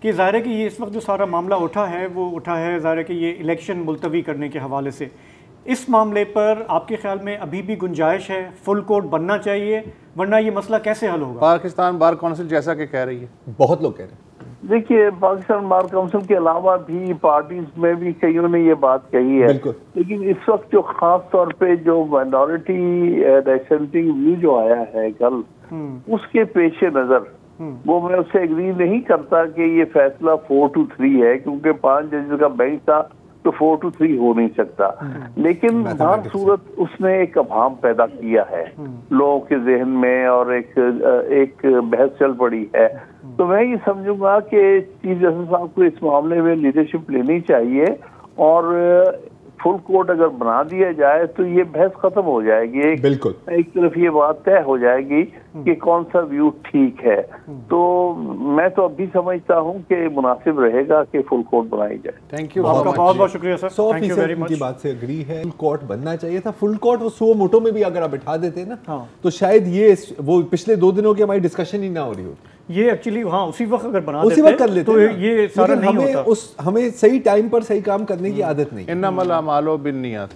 कि ज़ाहिर है कि ये इस वक्त जो सारा मामला उठा है वो उठा है ज़ाहिर है कि ये इलेक्शन मुलतवी करने के हवाले से, इस मामले पर आपके ख्याल में अभी भी गुंजाइश है, फुल कोर्ट बनना चाहिए, वरना ये मसला कैसे हल होगा? पाकिस्तान बार काउंसिल जैसा कि कह रही है, बहुत लोग कह रहे हैं। देखिए, पाकिस्तान बार काउंसिल के अलावा भी पार्टीज में भी कईयों ने ये बात कही है, लेकिन इस वक्त जो खास तौर पे जो माइनॉरिटी डिसेंटिंग व्यू जो आया है कल, उसके पेश नजर वो मैं उससे एग्री नहीं करता कि ये फैसला 4-3 है, क्योंकि 5 जजेस का बेंच था तो 4-3 हो नहीं सकता। लेकिन हर सूरत उसने एक अभाम पैदा किया है लोगों के जहन में और एक बहस चल पड़ी है। तो मैं ये समझूंगा कि चीफ जस्टिस साहब को इस मामले में लीडरशिप लेनी चाहिए और फुल कोर्ट अगर बना दिया जाए तो ये बहस खत्म हो जाएगी। एक तरफ ये बात तय हो जाएगी कि कौन सा व्यू ठीक है। तो मैं तो अभी समझता हूँ कि मुनासिब रहेगा कि फुल कोर्ट बनाई जाए। थैंक यू, आपका बहुत बहुत शुक्रिया सर। 100% की बात से अग्री है। फुल कोर्ट बनना चाहिए था। फुल कोर्ट वो 100 मोटो में भी अगर आप बैठा देते ना तो शायद ये वो पिछले 2 दिनों की हमारी डिस्कशन ही ना हो रही होती। ये एक्चुअली उसी वक्त अगर बना उसी वक्त कर लेते तो ये सारा नहीं होता। हमें सही टाइम पर सही काम करने की आदत नहीं। इन्नमल अमालो बिन्नियात।